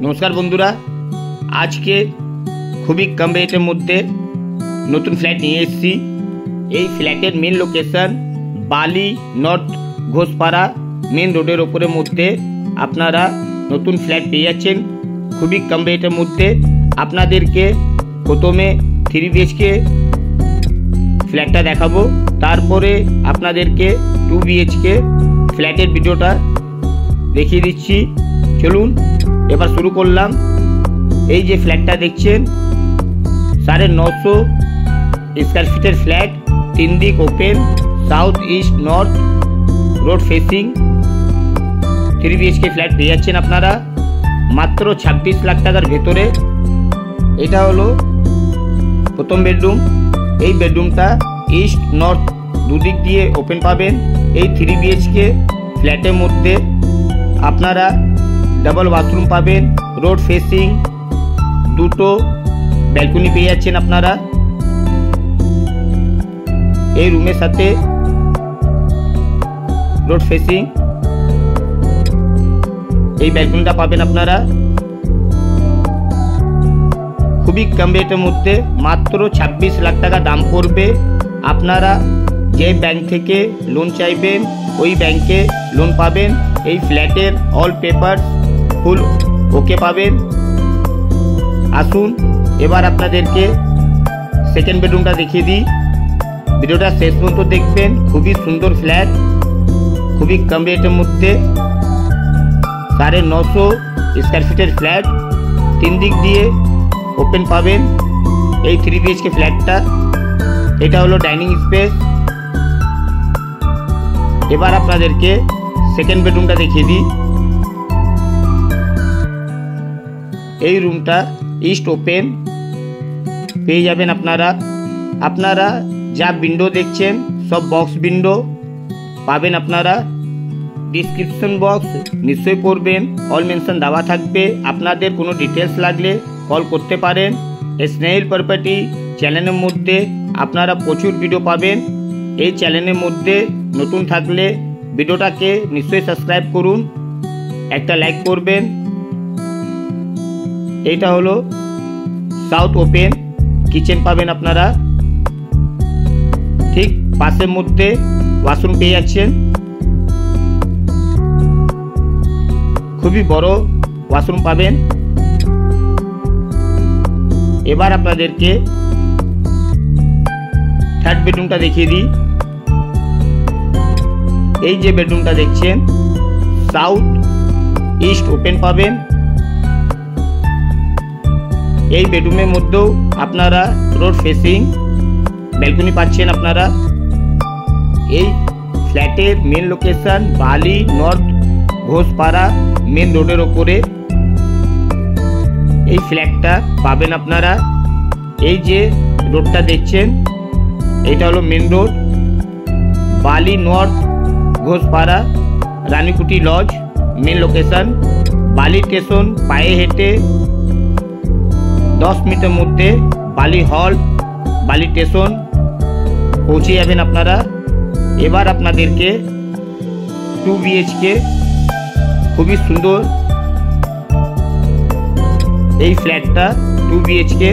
नमस्कार बंधुरा आज के खूबी कम रेटर मध्य नतून फ्लैट निये एसेछि। এই ফ্ল্যাটের মেন লোকেশন বালি নর্থ ঘোষপাড়া মেন রোডের উপরের মধ্যে আপনারা নতুন ফ্ল্যাট পেয়ে যাচ্ছেন খুবই কম রেটের মধ্যে। আপনাদেরকে প্রথমে 3 বিএইচকে ফ্ল্যাটটা দেখাবো, তারপরে আপনাদেরকে 2 বিএইচকে ফ্ল্যাটের ভিডিওটা দেখিয়ে দিচ্ছি। চলুন এবার শুরু করলাম। এই যে ফ্ল্যাটটা দেখছেন 950 স্কয়ার ফিটের ফ্ল্যাট, 3 দিক open, south east north road facing 3 BHK flat পেয়ে যাচ্ছেন আপনারা মাত্র 26 লাখ টাকার ভেতরে। এটা হলো প্রথম বেডরুম। এই বেডরুমটা ইস্ট নর্থ দুদিক দিয়ে ওপেন পাবেন। এই 3 বিএইচকে ফ্ল্যাটের মধ্যে আপনারা ডাবল বাথরুম পাবেন, রোড ফেসিং, দুটো ব্যালকনি পেয়ে যাচ্ছেন আপনারা। এই রুমের সাথে রোড ফেসিং এই ব্যালকনিটা পাবেন আপনারা খুবই কম রেটের মধ্যে মাত্র 26 লাখ টাকা দাম পড়বে। আপনারা যে ব্যাংক থেকে লোন চাইবেন ওই ব্যাংকে লোন পাবেন। এই ফ্ল্যাটের অল পেপার ফুল ওকে পাবেন। আসুন এবার আপনাদেরকে সেকেন্ড বেডরুমটা দেখিয়ে দিই। ভিডিওটা শেষ পর্যন্ত দেখবেন। খুবই সুন্দর ফ্ল্যাট, খুবই কম রেটের মধ্যে 950 স্কয়ার ফিটের ফ্ল্যাট, 3 দিক দিয়ে ওপেন পাবেন। এই 3 বিএইচকে ফ্ল্যাটটা এটা হলো ডাইনিং স্পেস। এবার আপনাদেরকে সেকেন্ড বেডরুমটা দেখিয়ে দিই। এই রুমটা ইস্ট ওপেন পেয়ে যাবেন আপনারা যা উইন্ডো দেখছেন সব বক্স উইন্ডো পাবেন আপনারা। ডিসক্রিপশন বক্স নিশ্চয়ই পড়বেন, অল মেনশন দেওয়া থাকবে। আপনাদের কোনো ডিটেলস লাগলে কল করতে পারেন। স্নেহিল প্রপার্টি চ্যানেলের মধ্যে আপনারা প্রচুর ভিডিও পাবেন। এই চ্যানেলের মধ্যে নতুন থাকলে ভিডিওটাকে নিশ্চয়ই সাবস্ক্রাইব করুন, একটা লাইক করবেন। এইটা হলো সাউথ ওপেন কিচেন পাবেন আপনারা। ঠিক পাশের মধ্যে ওয়াশরুম পেয়ে যাচ্ছেন, খুবই বড় ওয়াশরুম পাবেন। এবার আপনাদেরকে থার্ড বেডরুমটা দেখিয়ে দিই। এই যে বেডরুমটা দেখছেন সাউথ ইস্ট ওপেন পাবেন। এই বেডরুমের মধ্যেও আপনারা রোড ফেসিং ব্যালকনি পাচ্ছেন আপনারা। এই ফ্ল্যাটের মেন লোকেশন বালি নর্থ ঘোষপাড়া মেন রোডের ওপরে এই ফ্ল্যাটটা পাবেন আপনারা। এই যে রোডটা দেখছেন এটা হলো main road, Bally north Ghoshpara Ranikuthi lodge main location. Bally station পায়ে হেঁটে 10 মিনিটের মধ্যে বালি হল বালি স্টেশন পৌঁছে যাবেন আপনারা। এবার আপনাদেরকে 2 বিএইচকে খুবই সুন্দর এই ফ্ল্যাটটা 2 বিএইচকে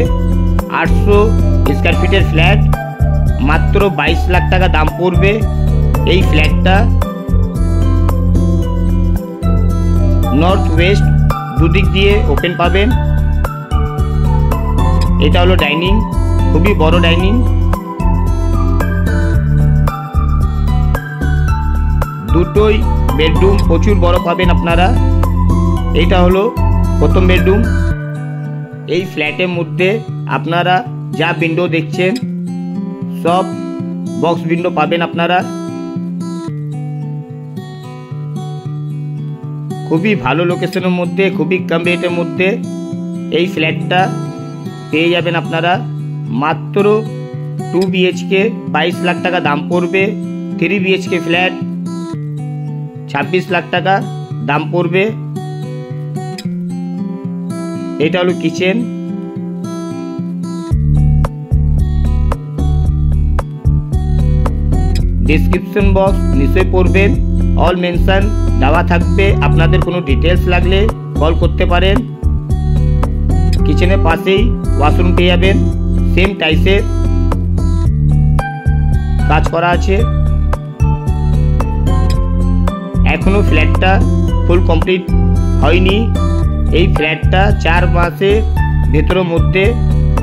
800 স্কয়ার ফিটের ফ্ল্যাট মাত্র 22 লাখ টাকা দাম পড়বে। এই ফ্ল্যাটটা নর্থ ওয়েস্ট দুদিক দিয়ে ওপেন পাবেন। এটা হলো ডাইনিং, খুবই বড় ডাইনিং। দুটোই বেডরুম প্রচুর বড় পাবেন আপনারা। এইটা হলো প্রথম বেডরুম। এই ফ্ল্যাটের মধ্যে আপনারা যা উইন্ডো দেখছেন সব বক্স উইন্ডো পাবেন আপনারা। খুবই ভালো লোকেশনের মধ্যে খুবই কম রেটের মধ্যে এই ফ্ল্যাটটা পেয়ে যাবেন আপনারা মাত্র 2 বিএইচকে 22 লাখ টাকা দাম পড়বে। 3 বিএইচকে ফ্ল্যাট 26 লাখ টাকা দাম পড়বে। এটা হলো কিচেন। ডিসক্রিপশন বক্স নিশ্চয়ই পড়বেন, অল মেনশন দেওয়া থাকবে। আপনাদের কোনো ডিটেলস লাগলে কল করতে পারেন। কিচেনের পাশেই ওয়াশরুম পেয়ে যাবেন, সেম টাইসের কাজ করা আছে। এখনো ফ্ল্যাটটা ফুল কমপ্লিট হয়নি। এই ফ্ল্যাটটা 4 মাসের ভেতরের মধ্যে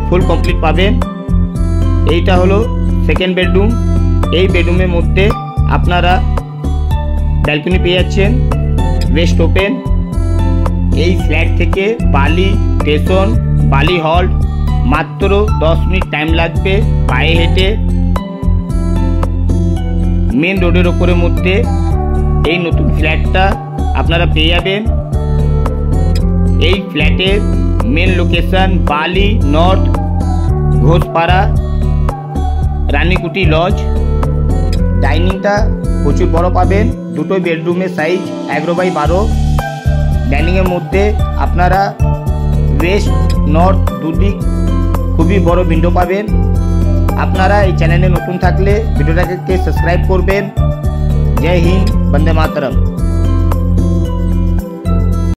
ফুল কমপ্লিট পাবেন। এইটা হলো সেকেন্ড বেডরুম। এই বেডরুমের মধ্যে আপনারা ব্যালকনি পেয়ে যাচ্ছেন, ওয়েস্ট ওপেন। এই ফ্ল্যাট থেকে বালি স্টেশন, বালি হল্ট মাত্র 10 মিনিট টাইম লাগবে পায়ে হেঁটে। মেন রোডের ওপরের মধ্যে এই নতুন ফ্ল্যাটটা আপনারা পেয়ে যাবেন। এই ফ্ল্যাটের মেন লোকেশন বালি নর্থ ঘোষপাড়া রানীকুটি লজ। ডাইনিংটা প্রচুর বড় পাবেন, দুটো বেডরুমের সাইজ 11x12। ডাইনিংয়ের মধ্যে আপনারা ওয়েস্ট নর্থ দুদিক খুবই বড় উইন্ডো পাবেন। আপনারা এই চ্যানেলে নতুন থাকলে ভিডিওটাকে সাবস্ক্রাইব করবেন। জয় হিন্দ, বন্দে মাতরম।